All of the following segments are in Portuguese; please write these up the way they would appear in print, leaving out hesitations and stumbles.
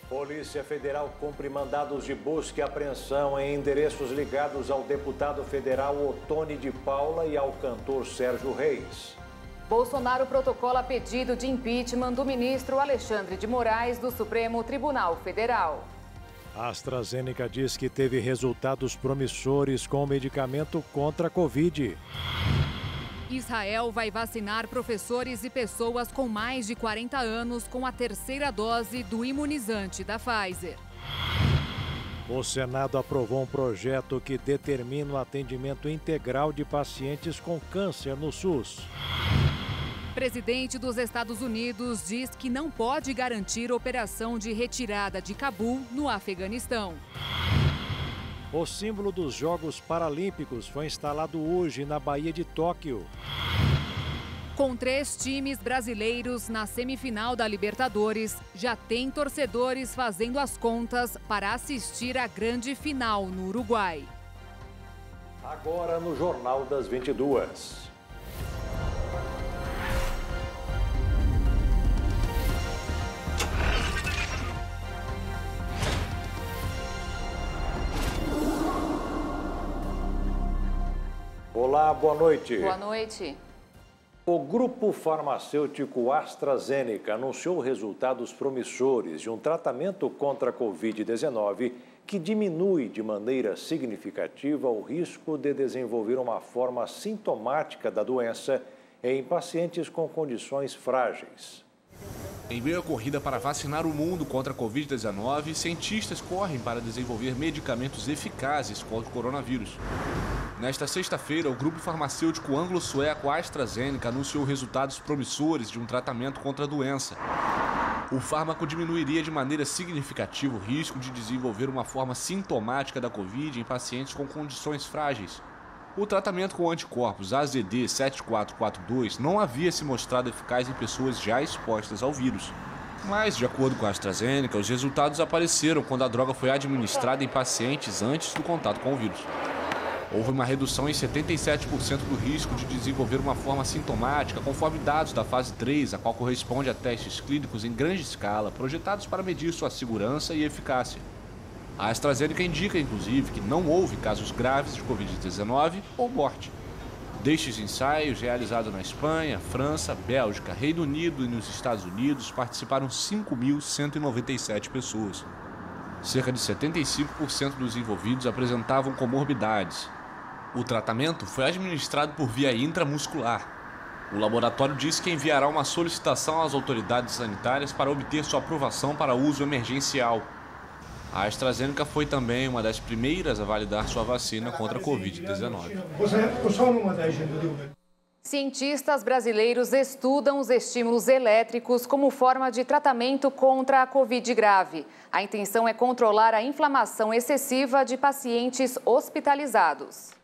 Polícia Federal cumpre mandados de busca e apreensão em endereços ligados ao deputado federal Ottoni de Paula e ao cantor Sérgio Reis. Bolsonaro protocola pedido de impeachment do ministro Alexandre de Moraes do Supremo Tribunal Federal. A AstraZeneca diz que teve resultados promissores com o medicamento contra a Covid. Israel vai vacinar professores e pessoas com mais de 40 anos com a terceira dose do imunizante da Pfizer. O Senado aprovou um projeto que determina o atendimento integral de pacientes com câncer no SUS. Presidente dos Estados Unidos diz que não pode garantir operação de retirada de Cabul, no Afeganistão. O símbolo dos Jogos Paralímpicos foi instalado hoje na Baía de Tóquio. Com 3 times brasileiros na semifinal da Libertadores, já tem torcedores fazendo as contas para assistir à grande final no Uruguai. Agora no Jornal das 22. Olá, boa noite. Boa noite. O grupo farmacêutico AstraZeneca anunciou resultados promissores de um tratamento contra a Covid-19 que diminui de maneira significativa o risco de desenvolver uma forma sintomática da doença em pacientes com condições frágeis. Em meio à corrida para vacinar o mundo contra a Covid-19, cientistas correm para desenvolver medicamentos eficazes contra o coronavírus. Nesta sexta-feira, o grupo farmacêutico anglo-sueco AstraZeneca anunciou resultados promissores de um tratamento contra a doença. O fármaco diminuiria de maneira significativa o risco de desenvolver uma forma sintomática da Covid em pacientes com condições frágeis. O tratamento com anticorpos AZD7442 não havia se mostrado eficaz em pessoas já expostas ao vírus. Mas, de acordo com a AstraZeneca, os resultados apareceram quando a droga foi administrada em pacientes antes do contato com o vírus. Houve uma redução em 77% do risco de desenvolver uma forma sintomática, conforme dados da fase 3, a qual corresponde a testes clínicos em grande escala, projetados para medir sua segurança e eficácia. A AstraZeneca indica, inclusive, que não houve casos graves de Covid-19 ou morte. Destes ensaios, realizados na Espanha, França, Bélgica, Reino Unido e nos Estados Unidos, participaram 5.197 pessoas. Cerca de 75% dos envolvidos apresentavam comorbidades. O tratamento foi administrado por via intramuscular. O laboratório disse que enviará uma solicitação às autoridades sanitárias para obter sua aprovação para uso emergencial. A AstraZeneca foi também uma das primeiras a validar sua vacina contra a Covid-19. Cientistas brasileiros estudam os estímulos elétricos como forma de tratamento contra a Covid grave. A intenção é controlar a inflamação excessiva de pacientes hospitalizados.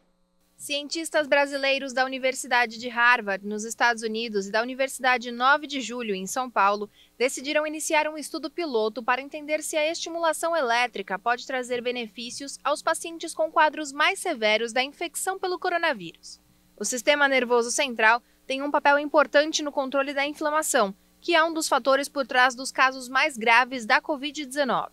Cientistas brasileiros da Universidade de Harvard, nos Estados Unidos, e da Universidade 9 de Julho, em São Paulo, decidiram iniciar um estudo piloto para entender se a estimulação elétrica pode trazer benefícios aos pacientes com quadros mais severos da infecção pelo coronavírus. O sistema nervoso central tem um papel importante no controle da inflamação, que é um dos fatores por trás dos casos mais graves da Covid-19.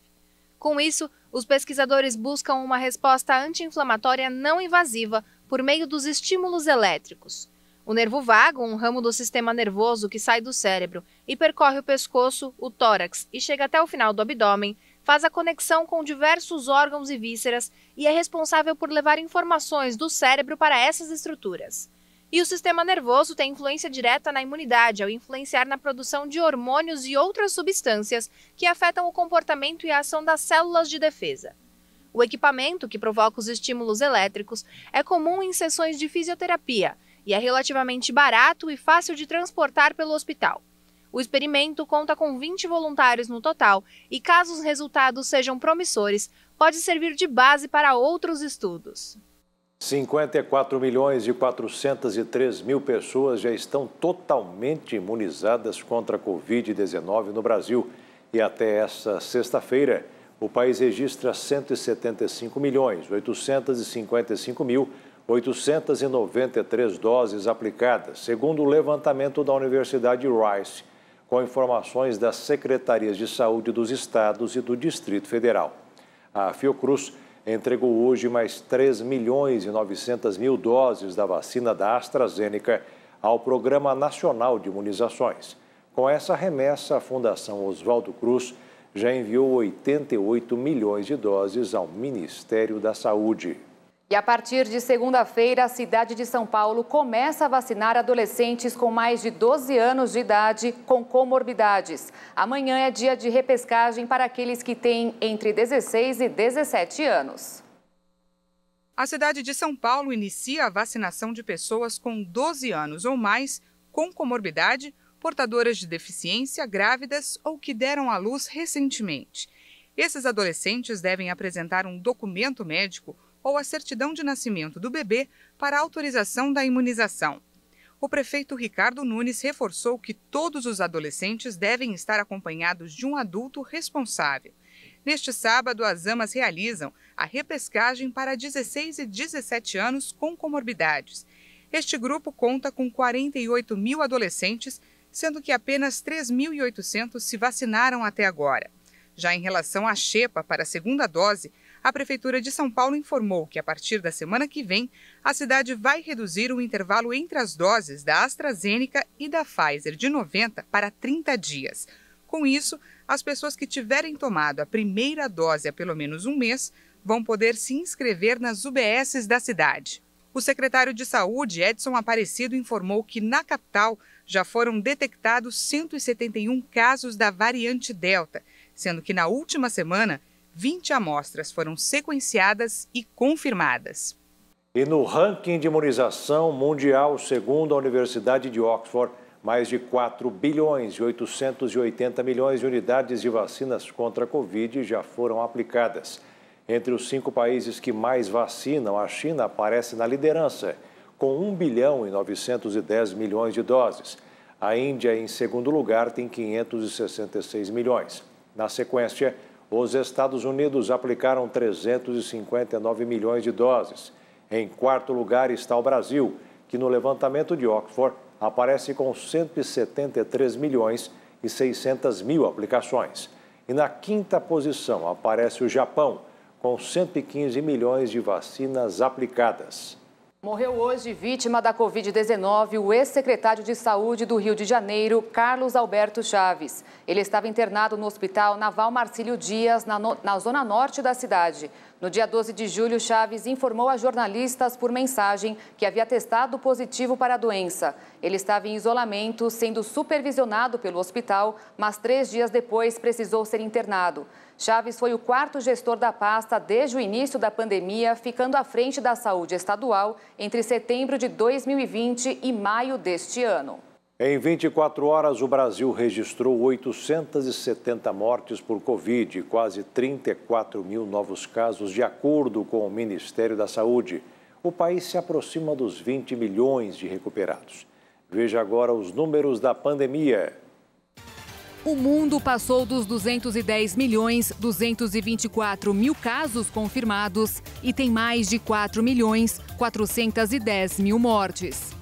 Com isso, os pesquisadores buscam uma resposta anti-inflamatória não invasiva por meio dos estímulos elétricos. O nervo vago, um ramo do sistema nervoso que sai do cérebro e percorre o pescoço, o tórax e chega até o final do abdômen, faz a conexão com diversos órgãos e vísceras e é responsável por levar informações do cérebro para essas estruturas. E o sistema nervoso tem influência direta na imunidade ao influenciar na produção de hormônios e outras substâncias que afetam o comportamento e a ação das células de defesa. O equipamento que provoca os estímulos elétricos é comum em sessões de fisioterapia e é relativamente barato e fácil de transportar pelo hospital. O experimento conta com 20 voluntários no total e, caso os resultados sejam promissores, pode servir de base para outros estudos. 54.403.000 pessoas já estão totalmente imunizadas contra a Covid-19 no Brasil. E até esta sexta-feira, o país registra 175.855.893 doses aplicadas, segundo o levantamento da Universidade Rice. com informações das secretarias de saúde dos estados e do Distrito Federal. A Fiocruz entregou hoje mais 3.900.000 doses da vacina da AstraZeneca ao Programa Nacional de Imunizações. Com essa remessa, a Fundação Oswaldo Cruz já enviou 88 milhões de doses ao Ministério da Saúde. E a partir de segunda-feira, a cidade de São Paulo começa a vacinar adolescentes com mais de 12 anos de idade com comorbidades. Amanhã é dia de repescagem para aqueles que têm entre 16 e 17 anos. A cidade de São Paulo inicia a vacinação de pessoas com 12 anos ou mais com comorbidade, portadoras de deficiência, grávidas ou que deram à luz recentemente. Esses adolescentes devem apresentar um documento médico ou a certidão de nascimento do bebê para autorização da imunização. O prefeito Ricardo Nunes reforçou que todos os adolescentes devem estar acompanhados de um adulto responsável. Neste sábado, as AMAs realizam a repescagem para 16 e 17 anos com comorbidades. Este grupo conta com 48 mil adolescentes, sendo que apenas 3.800 se vacinaram até agora. Já em relação à xepa para a segunda dose, a Prefeitura de São Paulo informou que, a partir da semana que vem, a cidade vai reduzir o intervalo entre as doses da AstraZeneca e da Pfizer de 90 para 30 dias. Com isso, as pessoas que tiverem tomado a primeira dose há pelo menos um mês vão poder se inscrever nas UBSs da cidade. O secretário de Saúde, Edson Aparecido, informou que na capital já foram detectados 171 casos da variante Delta, sendo que na última semana 20 amostras foram sequenciadas e confirmadas. E no ranking de imunização mundial, segundo a Universidade de Oxford, mais de 4 bilhões e 880 milhões de unidades de vacinas contra a Covid já foram aplicadas. Entre os 5 países que mais vacinam, a China aparece na liderança, com 1 bilhão e 910 milhões de doses. A Índia, em segundo lugar, tem 566 milhões. Na sequência, os Estados Unidos aplicaram 359 milhões de doses. Em quarto lugar está o Brasil, que no levantamento de Oxford aparece com 173 milhões e 600 mil aplicações. E na quinta posição aparece o Japão, com 115 milhões de vacinas aplicadas. Morreu hoje, vítima da Covid-19, o ex-secretário de Saúde do Rio de Janeiro, Carlos Alberto Chaves. Ele estava internado no Hospital Naval Marcílio Dias, na zona norte da cidade. No dia 12 de julho, Chaves informou a jornalistas por mensagem que havia testado positivo para a doença. Ele estava em isolamento, sendo supervisionado pelo hospital, mas 3 dias depois precisou ser internado. Chaves foi o 4º gestor da pasta desde o início da pandemia, ficando à frente da saúde estadual entre setembro de 2020 e maio deste ano. Em 24 horas, o Brasil registrou 870 mortes por Covid e quase 34 mil novos casos, de acordo com o Ministério da Saúde. O país se aproxima dos 20 milhões de recuperados. Veja agora os números da pandemia. O mundo passou dos 210.224.000 casos confirmados e tem mais de 4.410.000 mortes.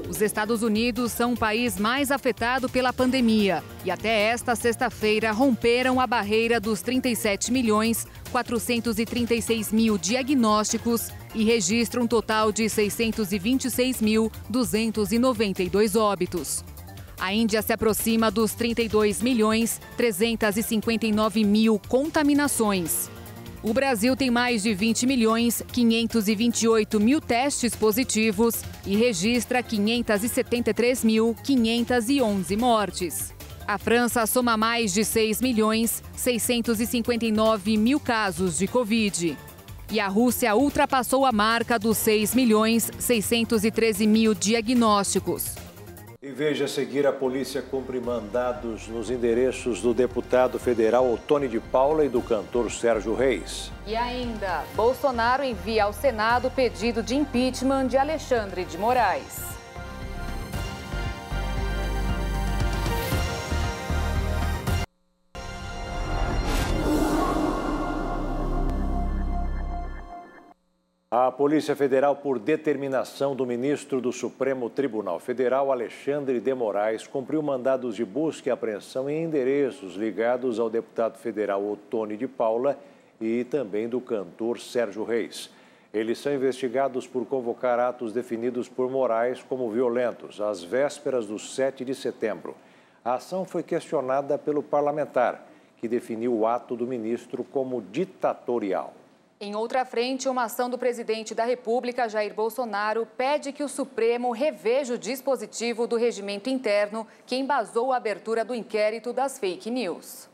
Os Estados Unidos são o país mais afetado pela pandemia e até esta sexta-feira romperam a barreira dos 37.436.000 diagnósticos e registram um total de 626.292 óbitos. A Índia se aproxima dos 32.359.000 contaminações. O Brasil tem mais de 20.528.000 testes positivos e registra 573.511 mortes. A França soma mais de 6.659.000 casos de Covid. E a Rússia ultrapassou a marca dos 6.613.000 diagnósticos. E veja a seguir: a polícia cumpre mandados nos endereços do deputado federal Ottoni de Paula e do cantor Sérgio Reis. E ainda, Bolsonaro envia ao Senado pedido de impeachment de Alexandre de Moraes. A Polícia Federal, por determinação do ministro do Supremo Tribunal Federal, Alexandre de Moraes, cumpriu mandados de busca e apreensão em endereços ligados ao deputado federal Ottoni de Paula e também do cantor Sérgio Reis. Eles são investigados por convocar atos definidos por Moraes como violentos, às vésperas do 7 de setembro. A ação foi questionada pelo parlamentar, que definiu o ato do ministro como ditatorial. Em outra frente, uma ação do presidente da República, Jair Bolsonaro, pede que o Supremo reveja o dispositivo do regimento interno que embasou a abertura do inquérito das fake news.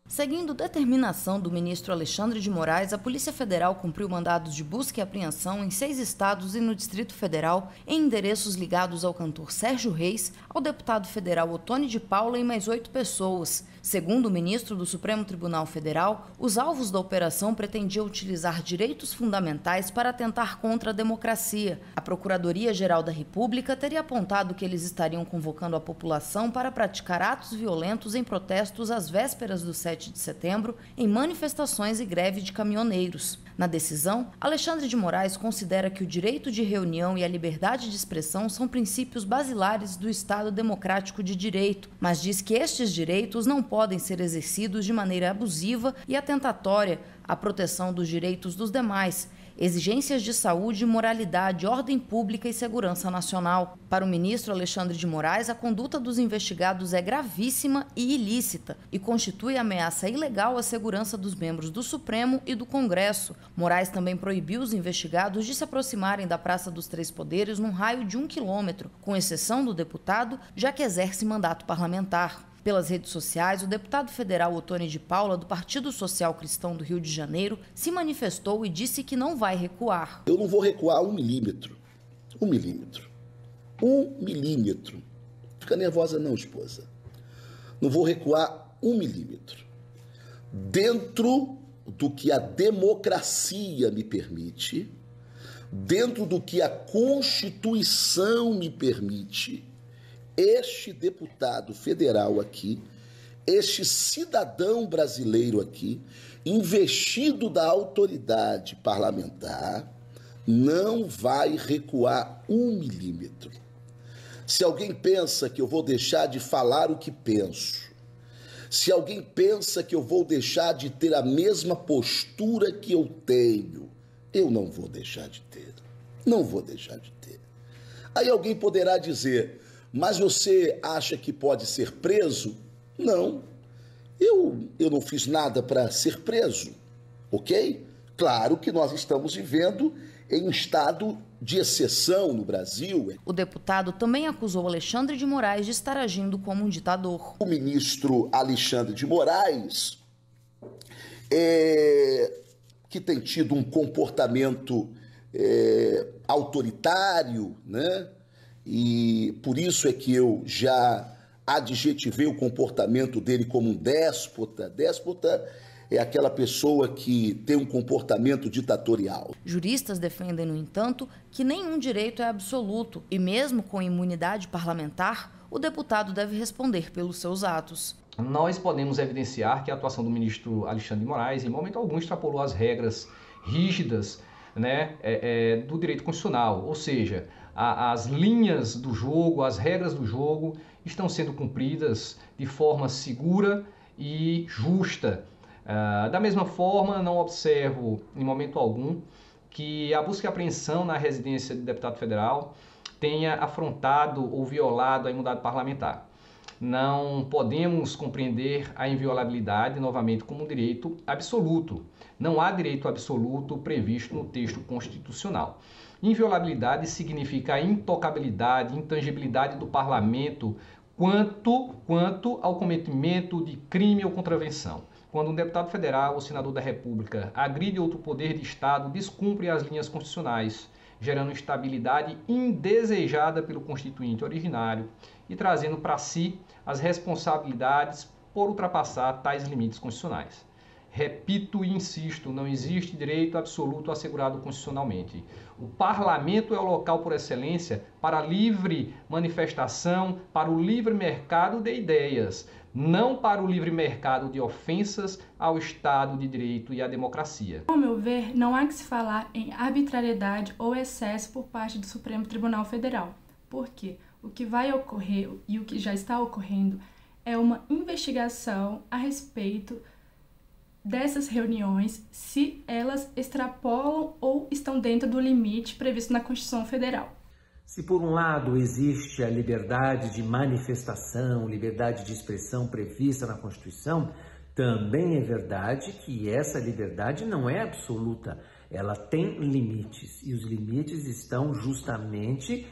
Seguindo determinação do ministro Alexandre de Moraes, a Polícia Federal cumpriu mandados de busca e apreensão em 6 estados e no Distrito Federal, em endereços ligados ao cantor Sérgio Reis, ao deputado federal Ottoni de Paula e mais 8 pessoas. Segundo o ministro do Supremo Tribunal Federal, os alvos da operação pretendiam utilizar direitos fundamentais para atentar contra a democracia. A Procuradoria-Geral da República teria apontado que eles estariam convocando a população para praticar atos violentos em protestos às vésperas do 7 de setembro, em manifestações e greve de caminhoneiros. Na decisão, Alexandre de Moraes considera que o direito de reunião e a liberdade de expressão são princípios basilares do Estado democrático de direito, mas diz que estes direitos não podem ser exercidos de maneira abusiva e atentatória à proteção dos direitos dos demais, exigências de saúde, moralidade, ordem pública e segurança nacional. Para o ministro Alexandre de Moraes, a conduta dos investigados é gravíssima e ilícita e constitui ameaça ilegal à segurança dos membros do Supremo e do Congresso. Moraes também proibiu os investigados de se aproximarem da Praça dos Três Poderes num raio de 1 quilômetro, com exceção do deputado, já que exerce mandato parlamentar. Pelas redes sociais, o deputado federal Ottoni de Paula, do Partido Social Cristão do Rio de Janeiro, se manifestou e disse que não vai recuar. Eu não vou recuar 1 milímetro. 1 milímetro. 1 milímetro. Fica nervosa não, esposa. Não vou recuar 1 milímetro. Dentro do que a democracia me permite, dentro do que a Constituição me permite, este deputado federal aqui, este cidadão brasileiro aqui, investido da autoridade parlamentar, não vai recuar 1 milímetro. Se alguém pensa que eu vou deixar de falar o que penso, se alguém pensa que eu vou deixar de ter a mesma postura que eu tenho, eu não vou deixar de ter. Não vou deixar de ter. Aí alguém poderá dizer: mas você acha que pode ser preso? Não. Eu não fiz nada para ser preso, ok? Claro que nós estamos vivendo em um estado de exceção no Brasil. O deputado também acusou Alexandre de Moraes de estar agindo como um ditador. O ministro Alexandre de Moraes, que tem tido um comportamento autoritário, né? E por isso é que eu já adjetivei o comportamento dele como um déspota. Déspota é aquela pessoa que tem um comportamento ditatorial. Juristas defendem, no entanto, que nenhum direito é absoluto e mesmo com imunidade parlamentar, o deputado deve responder pelos seus atos. Nós podemos evidenciar que a atuação do ministro Alexandre de Moraes, em momento algum, extrapolou as regras rígidas, né, do direito constitucional, ou seja, as linhas do jogo, as regras do jogo estão sendo cumpridas de forma segura e justa. Da mesma forma, não observo em momento algum que a busca e apreensão na residência do deputado federal tenha afrontado ou violado a imunidade parlamentar. Não podemos compreender a inviolabilidade, novamente, como um direito absoluto. Não há direito absoluto previsto no texto constitucional. Inviolabilidade significa a intocabilidade, intangibilidade do parlamento quanto ao cometimento de crime ou contravenção. Quando um deputado federal ou senador da República agride outro poder de Estado, descumpre as linhas constitucionais, gerando instabilidade indesejada pelo constituinte originário e trazendo para si as responsabilidades por ultrapassar tais limites constitucionais. Repito e insisto, não existe direito absoluto assegurado constitucionalmente. O parlamento é o local por excelência para a livre manifestação, para o livre mercado de ideias, não para o livre mercado de ofensas ao Estado de Direito e à democracia. Ao meu ver, não há que se falar em arbitrariedade ou excesso por parte do Supremo Tribunal Federal, porque o que vai ocorrer e o que já está ocorrendo é uma investigação a respeito dessas reuniões, se elas extrapolam ou estão dentro do limite previsto na Constituição Federal. Se por um lado existe a liberdade de manifestação, liberdade de expressão prevista na Constituição, também é verdade que essa liberdade não é absoluta, ela tem limites, e os limites estão justamente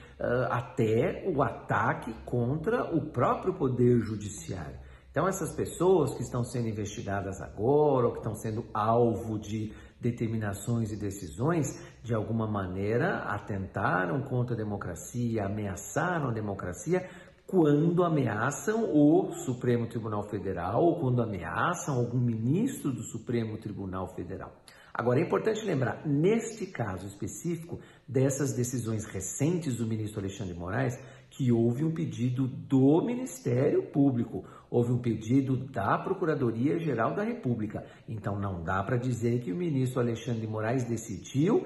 até o ataque contra o próprio Poder Judiciário. Então, essas pessoas que estão sendo investigadas agora, ou que estão sendo alvo de determinações e decisões, de alguma maneira atentaram contra a democracia, ameaçaram a democracia, quando ameaçam o Supremo Tribunal Federal, ou quando ameaçam algum ministro do Supremo Tribunal Federal. Agora, é importante lembrar, neste caso específico, dessas decisões recentes do ministro Alexandre de Moraes, que houve um pedido do Ministério Público, houve um pedido da Procuradoria-Geral da República. Então, não dá para dizer que o ministro Alexandre de Moraes decidiu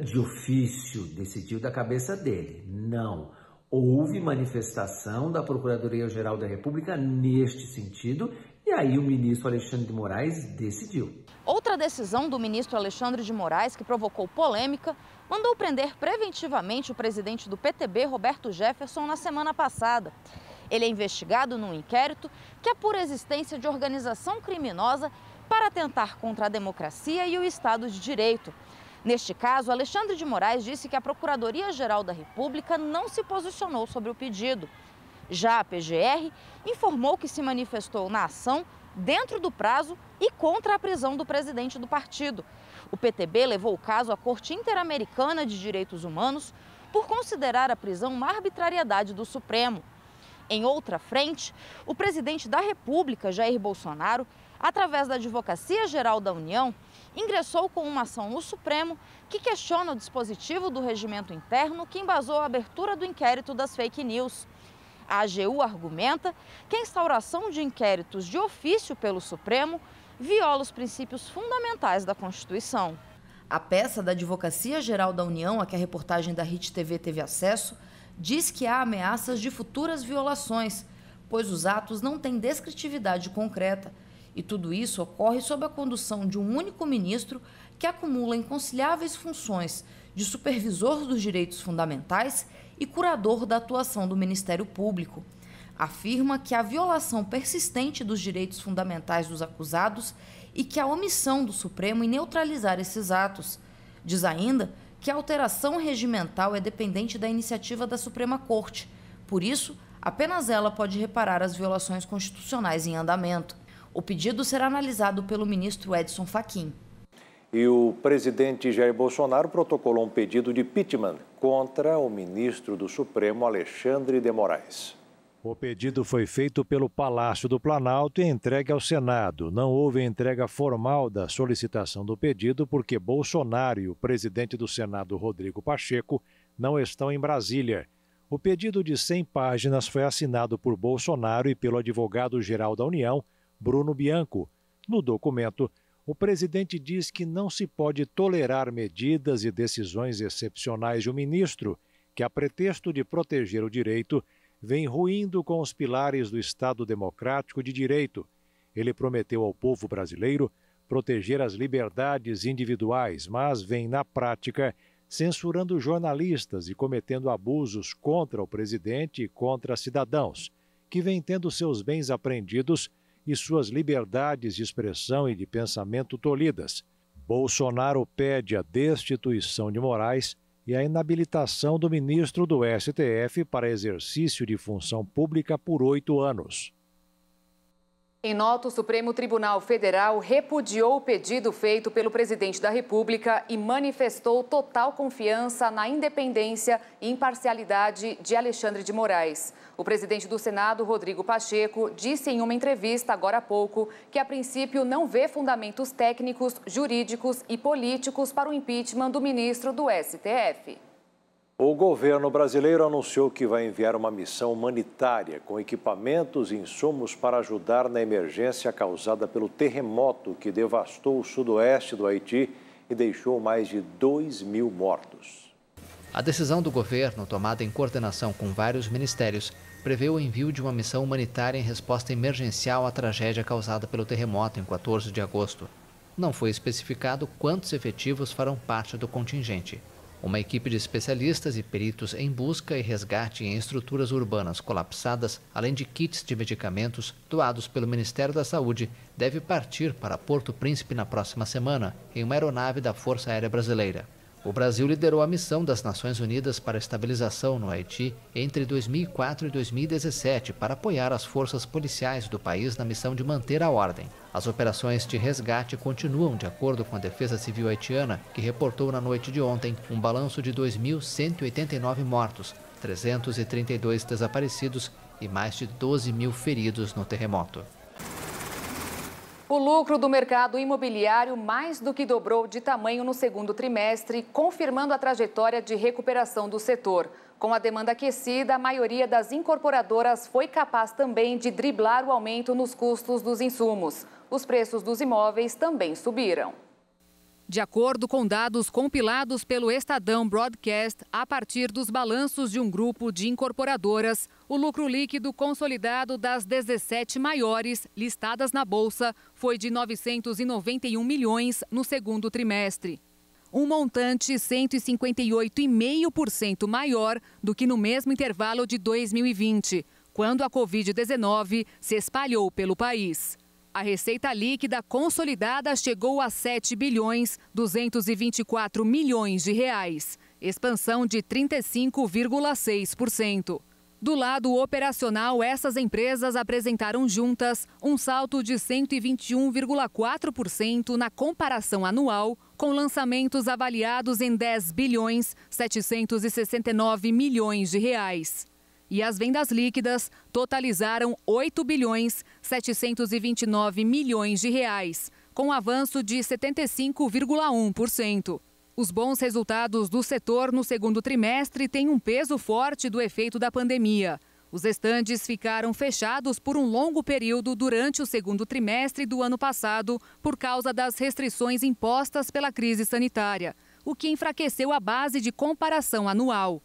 de ofício, decidiu da cabeça dele. Não. Houve manifestação da Procuradoria-Geral da República neste sentido, e aí o ministro Alexandre de Moraes decidiu. Outra decisão do ministro Alexandre de Moraes, que provocou polêmica, mandou prender preventivamente o presidente do PTB, Roberto Jefferson, na semana passada. Ele é investigado num inquérito que apura a existência de organização criminosa para atentar contra a democracia e o Estado de Direito. Neste caso, Alexandre de Moraes disse que a Procuradoria-Geral da República não se posicionou sobre o pedido. Já a PGR informou que se manifestou na ação dentro do prazo e contra a prisão do presidente do partido. O PTB levou o caso à Corte Interamericana de Direitos Humanos por considerar a prisão uma arbitrariedade do Supremo. Em outra frente, o presidente da República, Jair Bolsonaro, através da Advocacia Geral da União, ingressou com uma ação no Supremo que questiona o dispositivo do regimento interno que embasou a abertura do inquérito das fake news. A AGU argumenta que a instauração de inquéritos de ofício pelo Supremo viola os princípios fundamentais da Constituição. A peça da Advocacia Geral da União, a que a reportagem da RIT TV teve acesso, diz que há ameaças de futuras violações, pois os atos não têm descritividade concreta. E tudo isso ocorre sob a condução de um único ministro que acumula inconciliáveis funções de supervisor dos direitos fundamentais e curador da atuação do Ministério Público. Afirma que a violação persistente dos direitos fundamentais dos acusados e que a omissão do Supremo em neutralizar esses atos. Diz ainda que a alteração regimental é dependente da iniciativa da Suprema Corte. Por isso, apenas ela pode reparar as violações constitucionais em andamento. O pedido será analisado pelo ministro Edson Fachin. E o presidente Jair Bolsonaro protocolou um pedido de impeachment contra o ministro do Supremo, Alexandre de Moraes. O pedido foi feito pelo Palácio do Planalto e entregue ao Senado. Não houve entrega formal da solicitação do pedido porque Bolsonaro e o presidente do Senado, Rodrigo Pacheco, não estão em Brasília. O pedido de 100 páginas foi assinado por Bolsonaro e pelo advogado-geral da União, Bruno Bianco. No documento, o presidente diz que não se pode tolerar medidas e decisões excepcionais de um ministro que, a pretexto de proteger o direito, vem ruindo com os pilares do Estado Democrático de Direito. Ele prometeu ao povo brasileiro proteger as liberdades individuais, mas vem, na prática, censurando jornalistas e cometendo abusos contra o presidente e contra cidadãos, que vem tendo seus bens apreendidos e suas liberdades de expressão e de pensamento tolhidas. Bolsonaro pede a destituição de Moraes e a inabilitação do ministro do STF para exercício de função pública por 8 anos. Em nota, o Supremo Tribunal Federal repudiou o pedido feito pelo presidente da República e manifestou total confiança na independência e imparcialidade de Alexandre de Moraes. O presidente do Senado, Rodrigo Pacheco, disse em uma entrevista agora há pouco que, a princípio, não vê fundamentos técnicos, jurídicos e políticos para o impeachment do ministro do STF. O governo brasileiro anunciou que vai enviar uma missão humanitária com equipamentos e insumos para ajudar na emergência causada pelo terremoto que devastou o sudoeste do Haiti e deixou mais de 2.000 mortos. A decisão do governo, tomada em coordenação com vários ministérios, prevê o envio de uma missão humanitária em resposta emergencial à tragédia causada pelo terremoto em 14 de agosto. Não foi especificado quantos efetivos farão parte do contingente. Uma equipe de especialistas e peritos em busca e resgate em estruturas urbanas colapsadas, além de kits de medicamentos doados pelo Ministério da Saúde, deve partir para Porto Príncipe na próxima semana, em uma aeronave da Força Aérea Brasileira. O Brasil liderou a missão das Nações Unidas para a estabilização no Haiti entre 2004 e 2017 para apoiar as forças policiais do país na missão de manter a ordem. As operações de resgate continuam de acordo com a Defesa Civil haitiana, que reportou na noite de ontem um balanço de 2.189 mortos, 332 desaparecidos e mais de 12.000 feridos no terremoto. O lucro do mercado imobiliário mais do que dobrou de tamanho no segundo trimestre, confirmando a trajetória de recuperação do setor. Com a demanda aquecida, a maioria das incorporadoras foi capaz também de driblar o aumento nos custos dos insumos. Os preços dos imóveis também subiram. De acordo com dados compilados pelo Estadão Broadcast, a partir dos balanços de um grupo de incorporadoras, o lucro líquido consolidado das 17 maiores listadas na Bolsa foi de 991 milhões no segundo trimestre. Um montante 158,5% maior do que no mesmo intervalo de 2020, quando a Covid-19 se espalhou pelo país. A receita líquida consolidada chegou a 7 bilhões 224 milhões de reais, expansão de 35,6%. Do lado operacional, essas empresas apresentaram juntas um salto de 121,4% na comparação anual, com lançamentos avaliados em 10 bilhões 769 milhões de reais. E as vendas líquidas totalizaram 8 bilhões 729 milhões de reais, com avanço de 75,1%. Os bons resultados do setor no segundo trimestre têm um peso forte do efeito da pandemia. Os estandes ficaram fechados por um longo período durante o segundo trimestre do ano passado por causa das restrições impostas pela crise sanitária, o que enfraqueceu a base de comparação anual.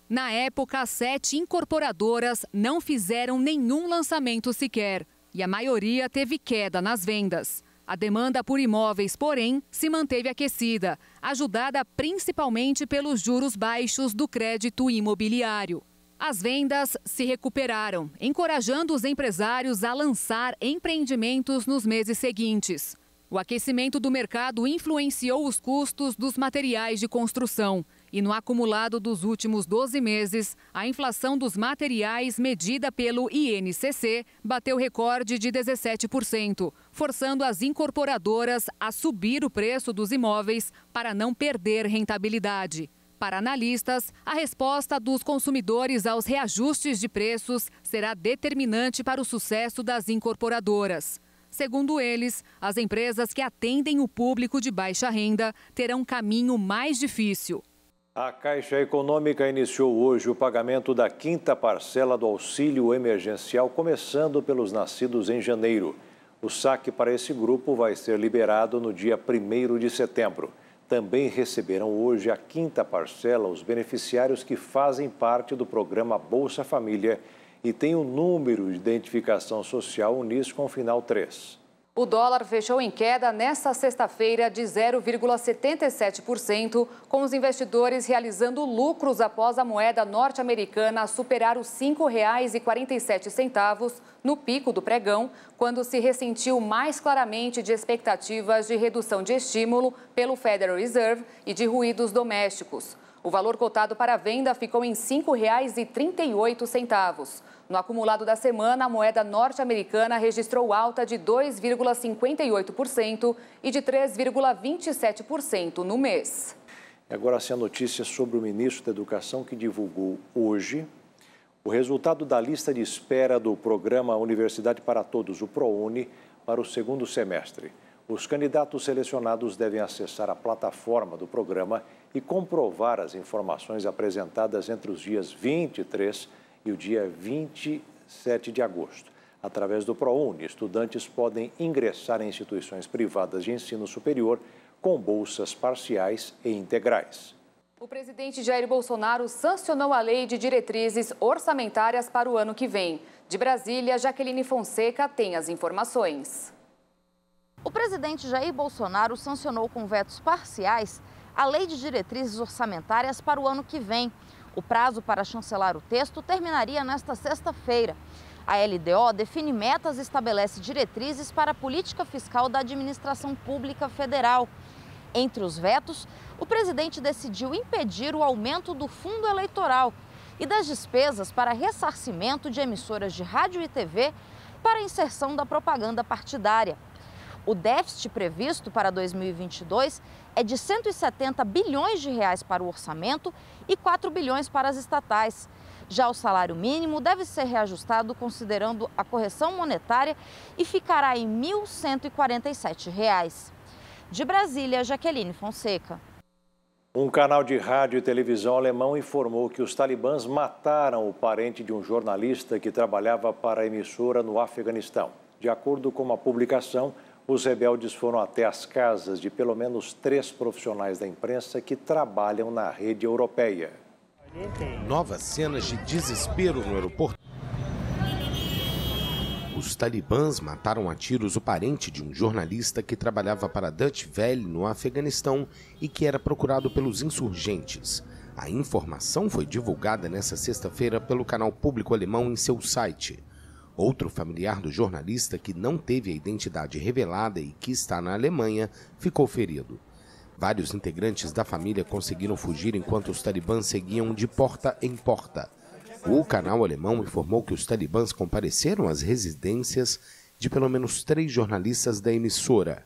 Na época, 7 incorporadoras não fizeram nenhum lançamento sequer e a maioria teve queda nas vendas. A demanda por imóveis, porém, se manteve aquecida, ajudada principalmente pelos juros baixos do crédito imobiliário. As vendas se recuperaram, encorajando os empresários a lançar empreendimentos nos meses seguintes. O aquecimento do mercado influenciou os custos dos materiais de construção. E no acumulado dos últimos 12 meses, a inflação dos materiais medida pelo INCC bateu recorde de 17%, forçando as incorporadoras a subir o preço dos imóveis para não perder rentabilidade. Para analistas, a resposta dos consumidores aos reajustes de preços será determinante para o sucesso das incorporadoras. Segundo eles, as empresas que atendem o público de baixa renda terão um caminho mais difícil. A Caixa Econômica iniciou hoje o pagamento da 5ª parcela do auxílio emergencial, começando pelos nascidos em janeiro. O saque para esse grupo vai ser liberado no dia 1º de setembro. Também receberão hoje a 5ª parcela os beneficiários que fazem parte do programa Bolsa Família e têm o número de identificação social Unis com final 3. O dólar fechou em queda nesta sexta-feira de 0,77%, com os investidores realizando lucros após a moeda norte-americana superar os R$ 5,47 no pico do pregão, quando se ressentiu mais claramente de expectativas de redução de estímulo pelo Federal Reserve e de ruídos domésticos. O valor cotado para a venda ficou em R$ 5,38. No acumulado da semana, a moeda norte-americana registrou alta de 2,58% e de 3,27% no mês. Agora, essa notícia sobre o ministro da Educação que divulgou hoje o resultado da lista de espera do programa Universidade para Todos, o ProUni, para o segundo semestre. Os candidatos selecionados devem acessar a plataforma do programa e comprovar as informações apresentadas entre os dias 23 e o dia 27 de agosto. Através do ProUni, estudantes podem ingressar em instituições privadas de ensino superior com bolsas parciais e integrais. O presidente Jair Bolsonaro sancionou a Lei de Diretrizes Orçamentárias para o ano que vem. De Brasília, Jaqueline Fonseca tem as informações. O presidente Jair Bolsonaro sancionou com vetos parciais a Lei de Diretrizes Orçamentárias para o ano que vem. O prazo para chancelar o texto terminaria nesta sexta-feira. A LDO define metas e estabelece diretrizes para a política fiscal da administração pública federal. Entre os vetos, o presidente decidiu impedir o aumento do fundo eleitoral e das despesas para ressarcimento de emissoras de rádio e TV para a inserção da propaganda partidária. O déficit previsto para 2022 é de 170 bilhões de reais para o orçamento e 4 bilhões para as estatais. Já o salário mínimo deve ser reajustado considerando a correção monetária e ficará em R$ 1.147. De Brasília, Jaqueline Fonseca. Um canal de rádio e televisão alemão informou que os talibãs mataram o parente de um jornalista que trabalhava para a emissora no Afeganistão. De acordo com uma publicação, os rebeldes foram até as casas de pelo menos 3 profissionais da imprensa que trabalham na rede europeia. Novas cenas de desespero no aeroporto. Os talibãs mataram a tiros o parente de um jornalista que trabalhava para a Deutsche Welle no Afeganistão e que era procurado pelos insurgentes. A informação foi divulgada nesta sexta-feira pelo canal público alemão em seu site. Outro familiar do jornalista, que não teve a identidade revelada e que está na Alemanha, ficou ferido. Vários integrantes da família conseguiram fugir enquanto os talibãs seguiam de porta em porta. O canal alemão informou que os talibãs compareceram às residências de pelo menos 3 jornalistas da emissora.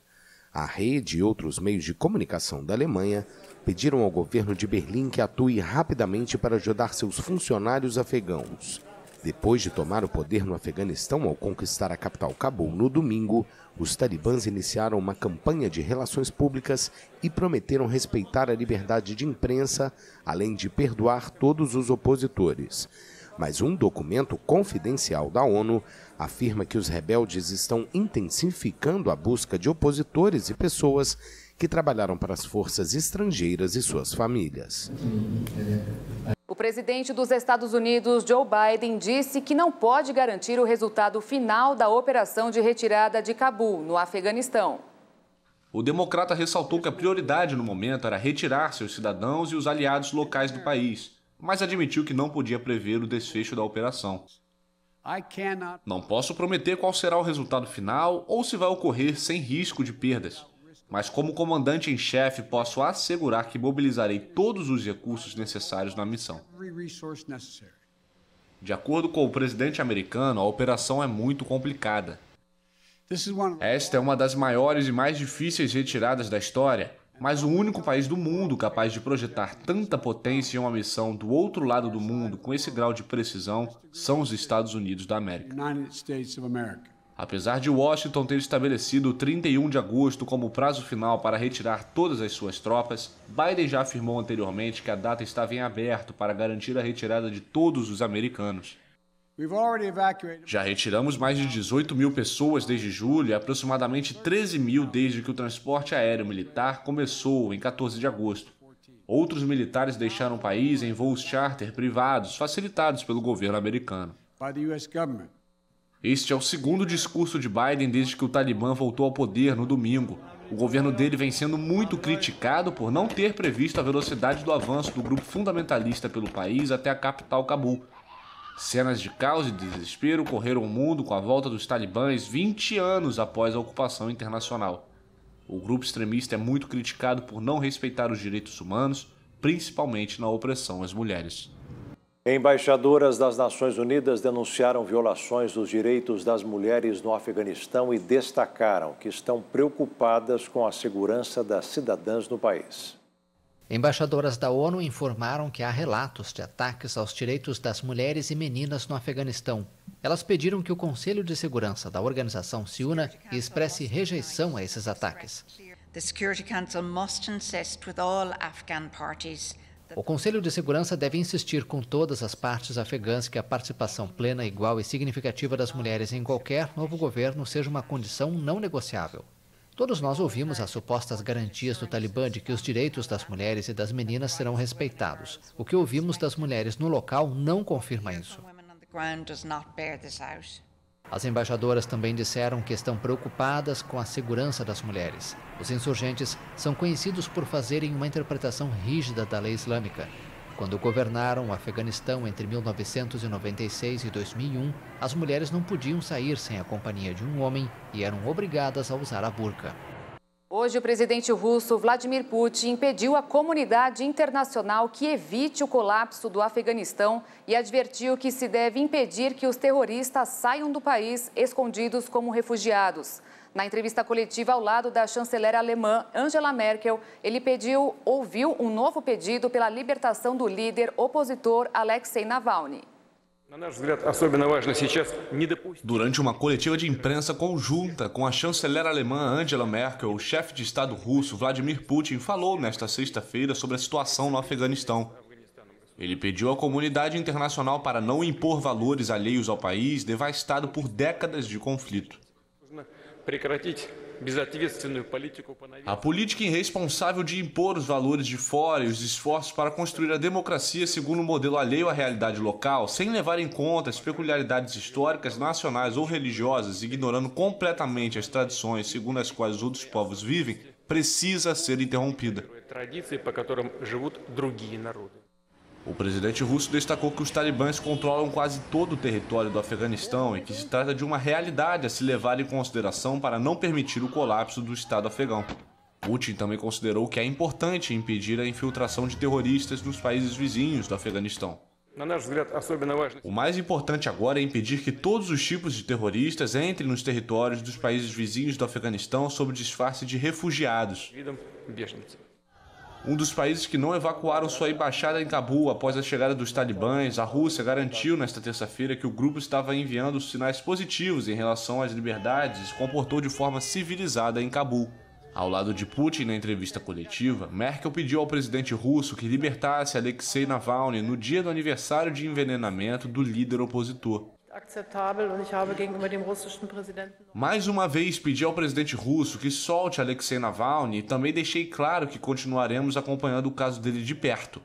A rede e outros meios de comunicação da Alemanha pediram ao governo de Berlim que atue rapidamente para ajudar seus funcionários afegãos. Depois de tomar o poder no Afeganistão ao conquistar a capital Cabul no domingo, os talibãs iniciaram uma campanha de relações públicas e prometeram respeitar a liberdade de imprensa, além de perdoar todos os opositores. Mas um documento confidencial da ONU afirma que os rebeldes estão intensificando a busca de opositores e pessoas que trabalharam para as forças estrangeiras e suas famílias. O presidente dos Estados Unidos, Joe Biden, disse que não pode garantir o resultado final da operação de retirada de Cabul, no Afeganistão. O democrata ressaltou que a prioridade no momento era retirar seus cidadãos e os aliados locais do país, mas admitiu que não podia prever o desfecho da operação. Não posso prometer qual será o resultado final ou se vai ocorrer sem risco de perdas. Mas como comandante em chefe, posso assegurar que mobilizarei todos os recursos necessários na missão. De acordo com o presidente americano, a operação é muito complicada. Esta é uma das maiores e mais difíceis retiradas da história, mas o único país do mundo capaz de projetar tanta potência em uma missão do outro lado do mundo com esse grau de precisão são os Estados Unidos da América. Apesar de Washington ter estabelecido o 31 de agosto como prazo final para retirar todas as suas tropas, Biden já afirmou anteriormente que a data estava em aberto para garantir a retirada de todos os americanos. Já retiramos mais de 18 mil pessoas desde julho e aproximadamente 13 mil desde que o transporte aéreo militar começou em 14 de agosto. Outros militares deixaram o país em voos charter privados facilitados pelo governo americano. Este é o segundo discurso de Biden desde que o Talibã voltou ao poder no domingo. O governo dele vem sendo muito criticado por não ter previsto a velocidade do avanço do grupo fundamentalista pelo país até a capital Cabul. Cenas de caos e desespero correram o mundo com a volta dos talibãs 20 anos após a ocupação internacional. O grupo extremista é muito criticado por não respeitar os direitos humanos, principalmente na opressão às mulheres. Embaixadoras das Nações Unidas denunciaram violações dos direitos das mulheres no Afeganistão e destacaram que estão preocupadas com a segurança das cidadãs no país. Embaixadoras da ONU informaram que há relatos de ataques aos direitos das mulheres e meninas no Afeganistão. Elas pediram que o Conselho de Segurança da organização se una e expresse rejeição a esses ataques. O Conselho de Segurança deve insistir com todas as partes afegãs que a participação plena, igual e significativa das mulheres em qualquer novo governo seja uma condição não negociável. Todos nós ouvimos as supostas garantias do Talibã de que os direitos das mulheres e das meninas serão respeitados. O que ouvimos das mulheres no local não confirma isso. As embaixadoras também disseram que estão preocupadas com a segurança das mulheres. Os insurgentes são conhecidos por fazerem uma interpretação rígida da lei islâmica. Quando governaram o Afeganistão entre 1996 e 2001, as mulheres não podiam sair sem a companhia de um homem e eram obrigadas a usar a burca. Hoje, o presidente russo Vladimir Putin pediu à comunidade internacional que evite o colapso do Afeganistão e advertiu que se deve impedir que os terroristas saiam do país escondidos como refugiados. Na entrevista coletiva ao lado da chanceler alemã Angela Merkel, ele ouviu um novo pedido pela libertação do líder opositor Alexei Navalny. Durante uma coletiva de imprensa conjunta com a chanceler alemã Angela Merkel, o chefe de Estado russo Vladimir Putin falou nesta sexta-feira sobre a situação no Afeganistão. Ele pediu à comunidade internacional para não impor valores alheios ao país devastado por décadas de conflito. A política irresponsável de impor os valores de fora e os esforços para construir a democracia segundo um modelo alheio à realidade local, sem levar em conta as peculiaridades históricas, nacionais ou religiosas, ignorando completamente as tradições segundo as quais os outros povos vivem, precisa ser interrompida. O presidente russo destacou que os talibãs controlam quase todo o território do Afeganistão e que se trata de uma realidade a se levar em consideração para não permitir o colapso do Estado afegão. Putin também considerou que é importante impedir a infiltração de terroristas nos países vizinhos do Afeganistão. O mais importante agora é impedir que todos os tipos de terroristas entrem nos territórios dos países vizinhos do Afeganistão sob disfarce de refugiados. Um dos países que não evacuaram sua embaixada em Cabul após a chegada dos talibãs, a Rússia garantiu nesta terça-feira que o grupo estava enviando sinais positivos em relação às liberdades e se comportou de forma civilizada em Cabul. Ao lado de Putin, na entrevista coletiva, Merkel pediu ao presidente russo que libertasse Alexei Navalny no dia do aniversário de envenenamento do líder opositor. Mais uma vez pedi ao presidente russo que solte Alexei Navalny e também deixei claro que continuaremos acompanhando o caso dele de perto.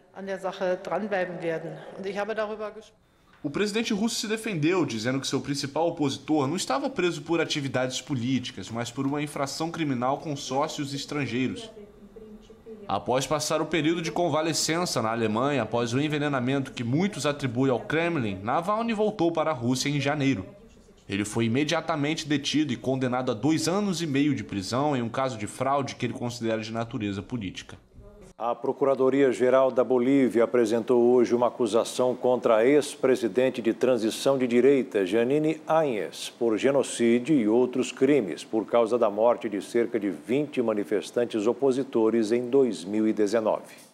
O presidente russo se defendeu, dizendo que seu principal opositor não estava preso por atividades políticas, mas por uma infração criminal com sócios estrangeiros. Após passar o período de convalescença na Alemanha após o envenenamento que muitos atribuem ao Kremlin, Navalny voltou para a Rússia em janeiro. Ele foi imediatamente detido e condenado a 2 anos e meio de prisão em um caso de fraude que ele considera de natureza política. A Procuradoria-Geral da Bolívia apresentou hoje uma acusação contra a ex-presidente de transição de direita, Jeanine Áñez, por genocídio e outros crimes, por causa da morte de cerca de 20 manifestantes opositores em 2019.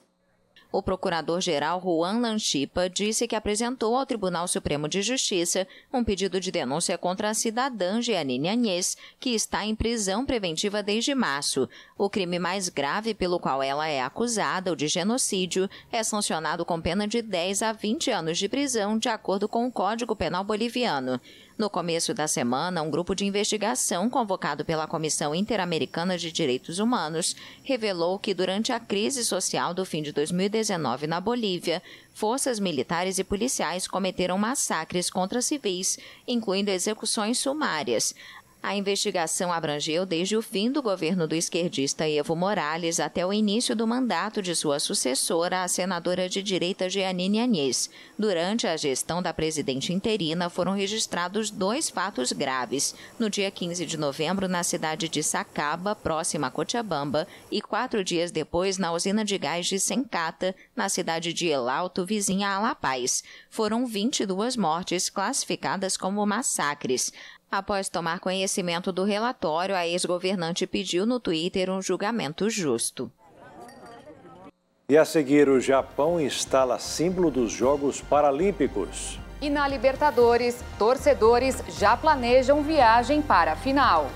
O procurador-geral Juan Lanchipa disse que apresentou ao Tribunal Supremo de Justiça um pedido de denúncia contra a cidadã Jeanine Áñez, que está em prisão preventiva desde março. O crime mais grave pelo qual ela é acusada, o de genocídio, é sancionado com pena de 10 a 20 anos de prisão, de acordo com o Código Penal boliviano. No começo da semana, um grupo de investigação convocado pela Comissão Interamericana de Direitos Humanos revelou que, durante a crise social do fim de 2019 na Bolívia, forças militares e policiais cometeram massacres contra civis, incluindo execuções sumárias. A investigação abrangeu desde o fim do governo do esquerdista Evo Morales até o início do mandato de sua sucessora, a senadora de direita Jeanine Áñez. Durante a gestão da presidente interina, foram registrados 2 fatos graves. No dia 15 de novembro, na cidade de Sacaba, próxima a Cochabamba, e 4 dias depois, na usina de gás de Sencata, na cidade de El Alto, vizinha a La Paz. Foram 22 mortes classificadas como massacres. Após tomar conhecimento do relatório, a ex-governante pediu no Twitter um julgamento justo. E a seguir, o Japão instala símbolo dos Jogos Paralímpicos. E na Libertadores, torcedores já planejam viagem para a final.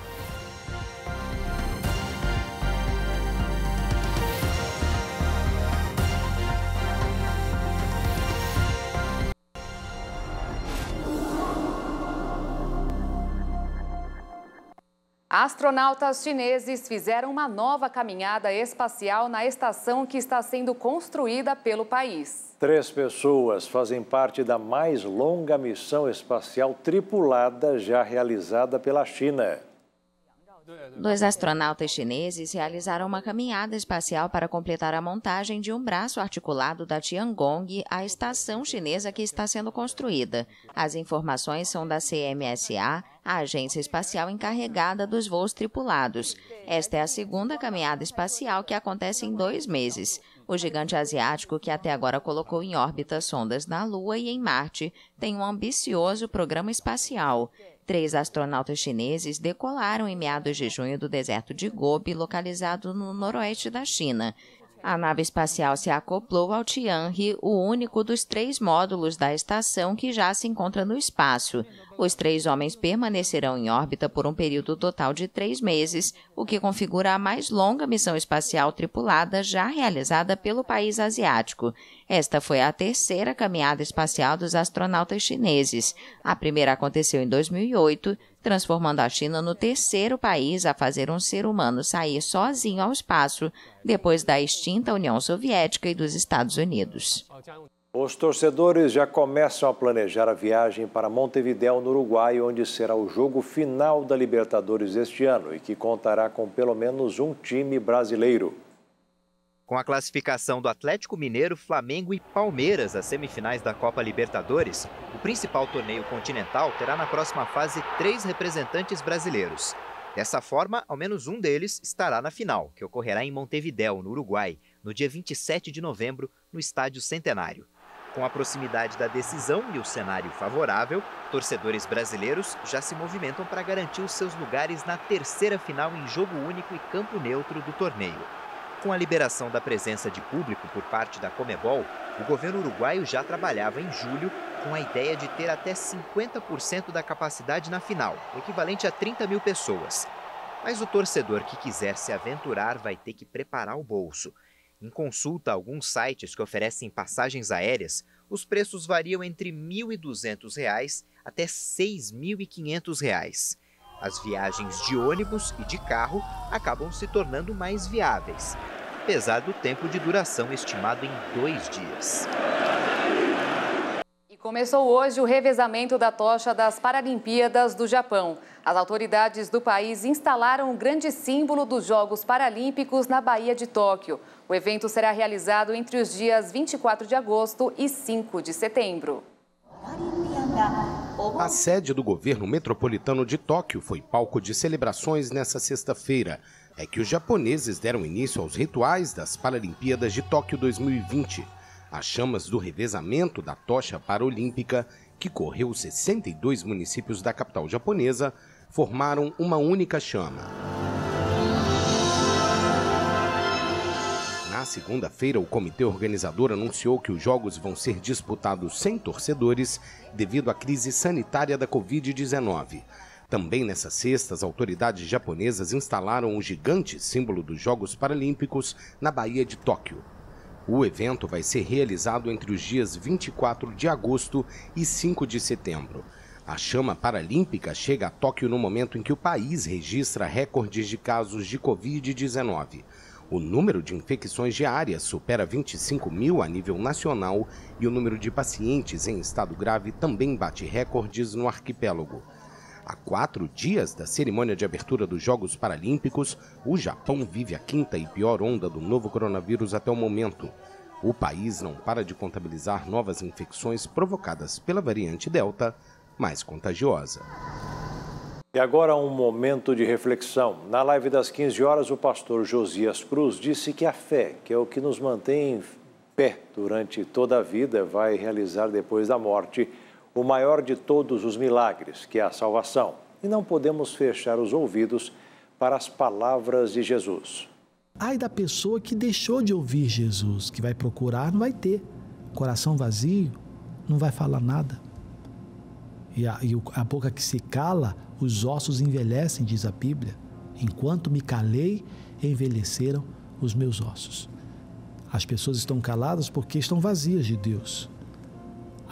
Astronautas chineses fizeram uma nova caminhada espacial na estação que está sendo construída pelo país. 3 pessoas fazem parte da mais longa missão espacial tripulada já realizada pela China. 2 astronautas chineses realizaram uma caminhada espacial para completar a montagem de um braço articulado da Tiangong, a estação chinesa que está sendo construída. As informações são da CMSA, a agência espacial encarregada dos voos tripulados. Esta é a 2ª caminhada espacial que acontece em 2 meses. O gigante asiático, que até agora colocou em órbita sondas na Lua e em Marte, tem um ambicioso programa espacial. 3 astronautas chineses decolaram em meados de junho do deserto de Gobi, localizado no noroeste da China. A nave espacial se acoplou ao Tianhe, o único dos 3 módulos da estação que já se encontra no espaço. Os 3 homens permanecerão em órbita por um período total de 3 meses, o que configura a mais longa missão espacial tripulada já realizada pelo país asiático. Esta foi a 3ª caminhada espacial dos astronautas chineses. A primeira aconteceu em 2008, transformando a China no 3º país a fazer um ser humano sair sozinho ao espaço, depois da extinta União Soviética e dos Estados Unidos. Os torcedores já começam a planejar a viagem para Montevidéu, no Uruguai, onde será o jogo final da Libertadores este ano e que contará com pelo menos um time brasileiro. Com a classificação do Atlético Mineiro, Flamengo e Palmeiras às semifinais da Copa Libertadores, o principal torneio continental terá na próxima fase 3 representantes brasileiros. Dessa forma, ao menos um deles estará na final, que ocorrerá em Montevidéu, no Uruguai, no dia 27 de novembro, no Estádio Centenário. Com a proximidade da decisão e o cenário favorável, torcedores brasileiros já se movimentam para garantir os seus lugares na 3ª final em jogo único e campo neutro do torneio. Com a liberação da presença de público por parte da Conmebol, o governo uruguaio já trabalhava em julho com a ideia de ter até 50% da capacidade na final, equivalente a 30 mil pessoas. Mas o torcedor que quiser se aventurar vai ter que preparar o bolso. Em consulta a alguns sites que oferecem passagens aéreas, os preços variam entre R$ 1.200 até R$ 6.500. As viagens de ônibus e de carro acabam se tornando mais viáveis, apesar do tempo de duração estimado em 2 dias. E começou hoje o revezamento da tocha das Paralimpíadas do Japão. As autoridades do país instalaram um grande símbolo dos Jogos Paralímpicos na Baía de Tóquio. O evento será realizado entre os dias 24 de agosto e 5 de setembro. A sede do governo metropolitano de Tóquio foi palco de celebrações nesta sexta-feira. É que os japoneses deram início aos rituais das Paralimpíadas de Tóquio 2020. As chamas do revezamento da tocha paralímpica, que correu 62 municípios da capital japonesa, formaram uma única chama. Na segunda-feira, o comitê organizador anunciou que os jogos vão ser disputados sem torcedores devido à crise sanitária da Covid-19. Também nessa sexta, as autoridades japonesas instalaram um gigante símbolo dos Jogos Paralímpicos na Baía de Tóquio. O evento vai ser realizado entre os dias 24 de agosto e 5 de setembro. A chama paralímpica chega a Tóquio no momento em que o país registra recordes de casos de Covid-19. O número de infecções diárias supera 25 mil a nível nacional e o número de pacientes em estado grave também bate recordes no arquipélago. A 4 dias da cerimônia de abertura dos Jogos Paralímpicos, o Japão vive a quinta e pior onda do novo coronavírus até o momento. O país não para de contabilizar novas infecções provocadas pela variante Delta, mais contagiosa. E agora um momento de reflexão. Na live das 15 horas, o pastor Josias Cruz disse que a fé, que é o que nos mantém em pé durante toda a vida, vai realizar depois da morte o maior de todos os milagres, que é a salvação. E não podemos fechar os ouvidos para as palavras de Jesus. Ai da pessoa que deixou de ouvir Jesus, que vai procurar, não vai ter. Coração vazio, não vai falar nada. E a boca que se cala, os ossos envelhecem, diz a Bíblia. Enquanto me calei, envelheceram os meus ossos. As pessoas estão caladas porque estão vazias de Deus.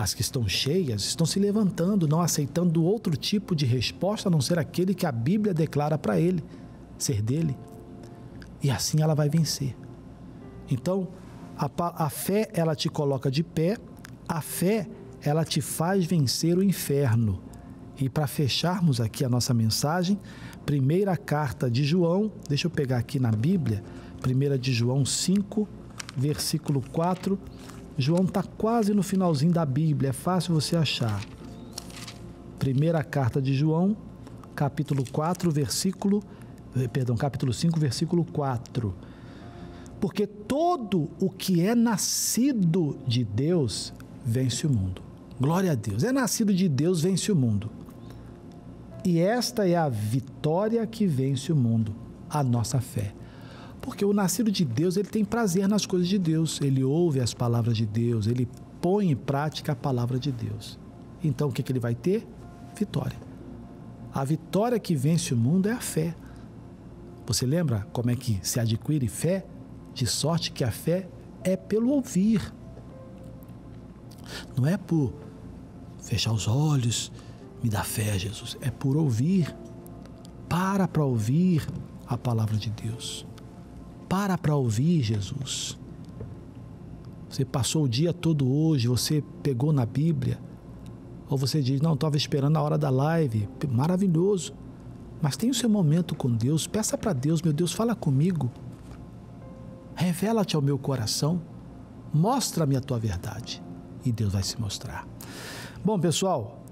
As que estão cheias estão se levantando, não aceitando outro tipo de resposta a não ser aquele que a Bíblia declara para ele, ser dele. E assim ela vai vencer. Então, a fé, ela te coloca de pé, a fé, ela te faz vencer o inferno. E para fecharmos aqui a nossa mensagem, primeira carta de João, deixa eu pegar aqui na Bíblia, 1 de João 5, versículo 4, João está quase no finalzinho da Bíblia, é fácil você achar. Primeira carta de João, capítulo 5, versículo 4. Porque todo o que é nascido de Deus vence o mundo. Glória a Deus. É nascido de Deus, vence o mundo. E esta é a vitória que vence o mundo, a nossa fé. Porque o nascido de Deus, ele tem prazer nas coisas de Deus. Ele ouve as palavras de Deus, ele põe em prática a palavra de Deus. Então, o que ele vai ter? Vitória. A vitória que vence o mundo é a fé. Você lembra como é que se adquire fé? De sorte que a fé é pelo ouvir. Não é por fechar os olhos, me dá fé, Jesus. É por ouvir. Para ouvir a palavra de Deus. Para ouvir Jesus. Você passou o dia todo hoje, você pegou na Bíblia, ou você diz, não, estava esperando a hora da live, maravilhoso. Mas tem o seu momento com Deus, peça para Deus, meu Deus, fala comigo. Revela-te ao meu coração, mostra-me a tua verdade. E Deus vai se mostrar. Bom, pessoal,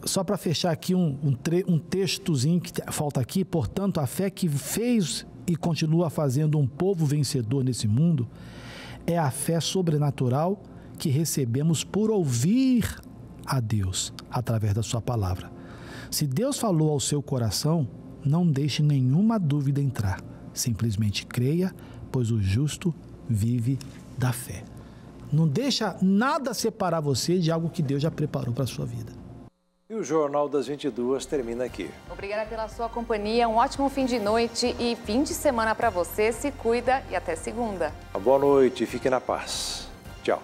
só para fechar aqui um textozinho que falta aqui, portanto, a fé que fez e continua fazendo um povo vencedor nesse mundo é a fé sobrenatural que recebemos por ouvir a Deus através da sua palavra. Se Deus falou ao seu coração, não deixe nenhuma dúvida entrar. Simplesmente creia, pois o justo vive da fé. Não deixa nada separar você de algo que Deus já preparou para a sua vida. E o Jornal das 22 termina aqui. Obrigada pela sua companhia, um ótimo fim de noite e fim de semana para você. Se cuida e até segunda. Boa noite e fique na paz. Tchau.